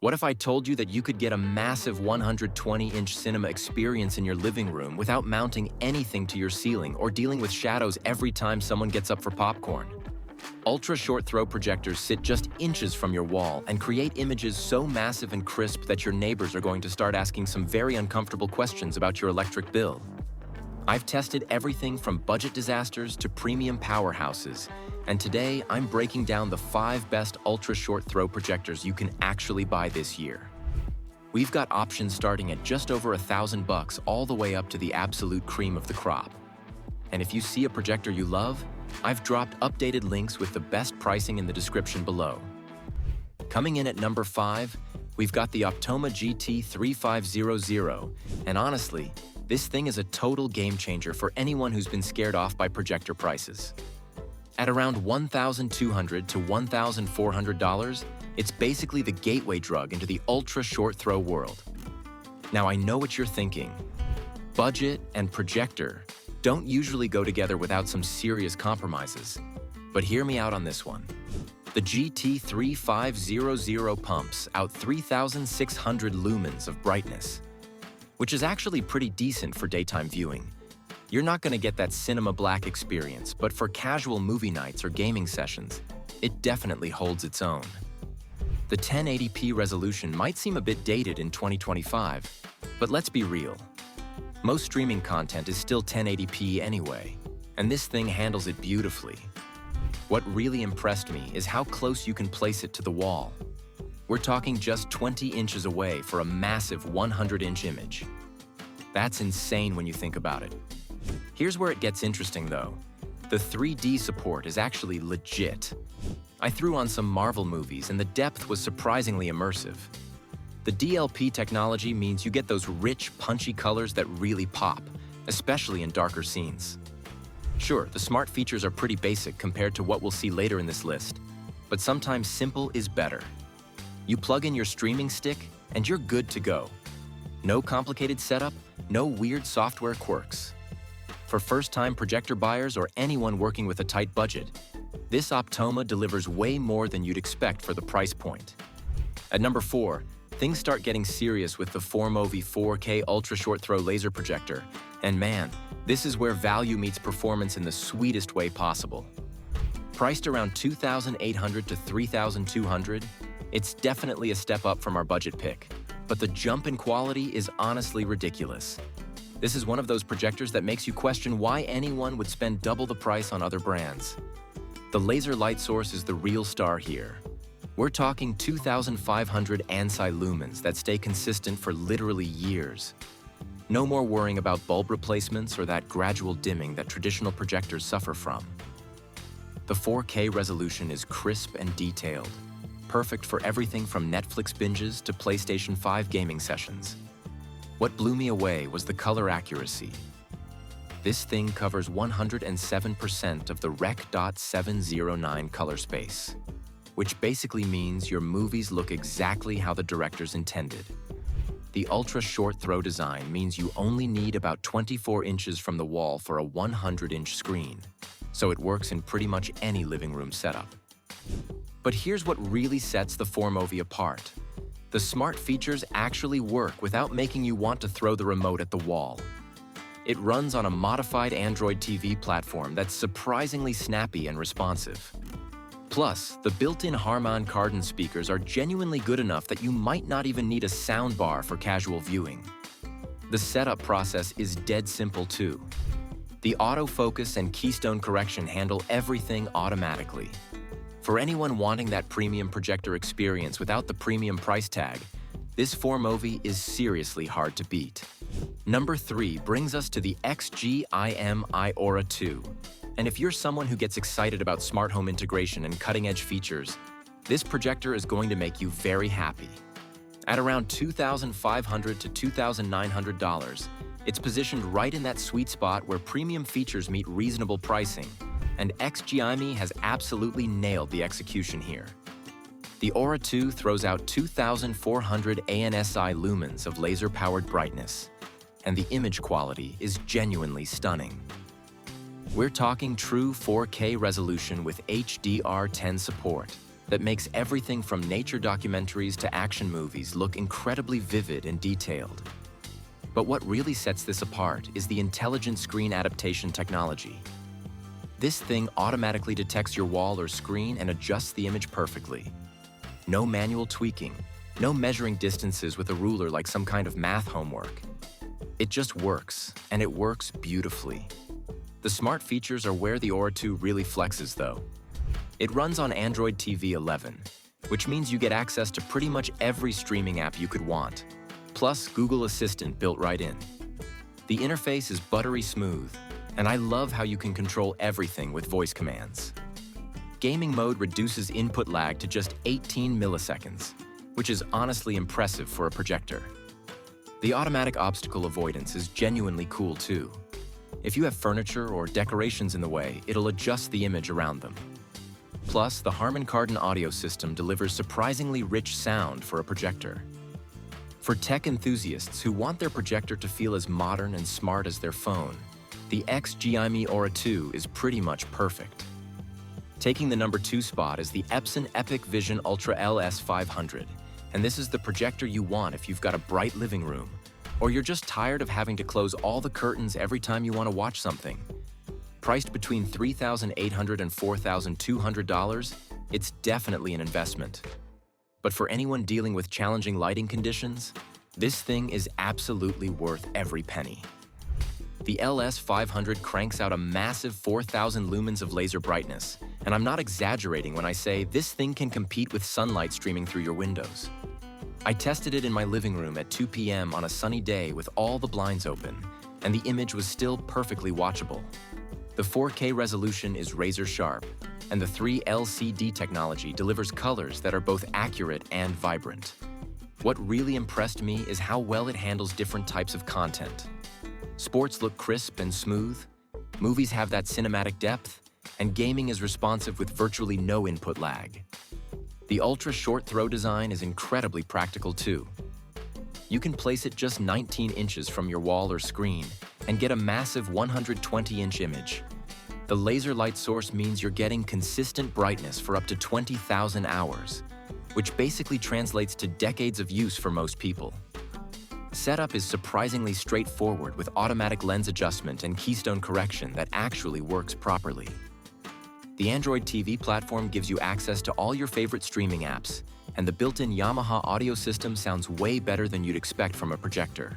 What if I told you that you could get a massive 120-inch cinema experience in your living room without mounting anything to your ceiling or dealing with shadows every time someone gets up for popcorn? Ultra short throw projectors sit just inches from your wall and create images so massive and crisp that your neighbors are going to start asking some very uncomfortable questions about your electric bill. I've tested everything from budget disasters to premium powerhouses, and today I'm breaking down the 5 best ultra short throw projectors you can actually buy this year. We've got options starting at just over $1,000 all the way up to the absolute cream of the crop. And if you see a projector you love, I've dropped updated links with the best pricing in the description below. Coming in at number 5, we've got the Optoma GT350, and honestly, this thing is a total game changer for anyone who's been scared off by projector prices. At around $1,200 to $1,400, it's basically the gateway drug into the ultra short throw world. Now I know what you're thinking. Budget and projector don't usually go together without some serious compromises. But hear me out on this one. The GT3500 pumps out 3,600 lumens of brightness, which is actually pretty decent for daytime viewing. You're not going to get that cinema black experience, but for casual movie nights or gaming sessions, it definitely holds its own. The 1080p resolution might seem a bit dated in 2025, but let's be real. Most streaming content is still 1080p anyway, and this thing handles it beautifully. What really impressed me is how close you can place it to the wall. We're talking just 20 inches away for a massive 100-inch image. That's insane when you think about it. Here's where it gets interesting though. The 3D support is actually legit. I threw on some Marvel movies and the depth was surprisingly immersive. The DLP technology means you get those rich, punchy colors that really pop, especially in darker scenes. Sure, the smart features are pretty basic compared to what we'll see later in this list, but sometimes simple is better. You plug in your streaming stick, and you're good to go. No complicated setup, no weird software quirks. For first-time projector buyers or anyone working with a tight budget, this Optoma delivers way more than you'd expect for the price point. At number 4, things start getting serious with the Formovie 4K Ultra Short Throw Laser Projector, and man, this is where value meets performance in the sweetest way possible. Priced around $2,800 to $3,200, it's definitely a step up from our budget pick, but the jump in quality is honestly ridiculous. This is one of those projectors that makes you question why anyone would spend double the price on other brands. The laser light source is the real star here. We're talking 2,500 ANSI lumens that stay consistent for literally years. No more worrying about bulb replacements or that gradual dimming that traditional projectors suffer from. The 4K resolution is crisp and detailed, perfect for everything from Netflix binges to PlayStation 5 gaming sessions. What blew me away was the color accuracy. This thing covers 107% of the Rec.709 color space, which basically means your movies look exactly how the directors intended. The ultra short throw design means you only need about 24 inches from the wall for a 100-inch screen, so it works in pretty much any living room setup. But here's what really sets the Formovie apart. The smart features actually work without making you want to throw the remote at the wall. It runs on a modified Android TV platform that's surprisingly snappy and responsive. Plus, the built-in Harman Kardon speakers are genuinely good enough that you might not even need a sound bar for casual viewing. The setup process is dead simple too. The autofocus and keystone correction handle everything automatically. For anyone wanting that premium projector experience without the premium price tag, this Formovie is seriously hard to beat. Number 3 brings us to the XGime Aura 2. And if you're someone who gets excited about smart home integration and cutting-edge features, this projector is going to make you very happy. At around $2,500 to $2,900, it's positioned right in that sweet spot where premium features meet reasonable pricing, and XGIMI has absolutely nailed the execution here. The Aura 2 throws out 2,400 ANSI lumens of laser-powered brightness, and the image quality is genuinely stunning. We're talking true 4K resolution with HDR10 support, that makes everything from nature documentaries to action movies look incredibly vivid and detailed. But what really sets this apart is the intelligent screen adaptation technology. This thing automatically detects your wall or screen and adjusts the image perfectly. No manual tweaking, no measuring distances with a ruler like some kind of math homework. It just works, and it works beautifully. The smart features are where the Aura 2 really flexes, though. It runs on Android TV 11, which means you get access to pretty much every streaming app you could want, plus Google Assistant built right in. The interface is buttery smooth, and I love how you can control everything with voice commands. Gaming mode reduces input lag to just 18 milliseconds, which is honestly impressive for a projector. The automatic obstacle avoidance is genuinely cool too. If you have furniture or decorations in the way, it'll adjust the image around them. Plus, the Harman Kardon audio system delivers surprisingly rich sound for a projector. For tech enthusiasts who want their projector to feel as modern and smart as their phone, the XGIMI Aura 2 is pretty much perfect. Taking the number 2 spot is the Epson Epic Vision Ultra LS500, and this is the projector you want if you've got a bright living room, or you're just tired of having to close all the curtains every time you want to watch something. Priced between $3,800 and $4,200, it's definitely an investment. But for anyone dealing with challenging lighting conditions, this thing is absolutely worth every penny. The LS500 cranks out a massive 4,000 lumens of laser brightness, and I'm not exaggerating when I say this thing can compete with sunlight streaming through your windows. I tested it in my living room at 2 p.m. on a sunny day with all the blinds open, and the image was still perfectly watchable. The 4K resolution is razor sharp, and the 3LCD technology delivers colors that are both accurate and vibrant. What really impressed me is how well it handles different types of content. Sports look crisp and smooth, movies have that cinematic depth, and gaming is responsive with virtually no input lag. The Ultra Short Throw design is incredibly practical too. You can place it just 19 inches from your wall or screen and get a massive 120-inch image. The laser light source means you're getting consistent brightness for up to 20,000 hours, which basically translates to decades of use for most people. Setup is surprisingly straightforward with automatic lens adjustment and keystone correction that actually works properly. The Android TV platform gives you access to all your favorite streaming apps, and the built-in Yamaha audio system sounds way better than you'd expect from a projector.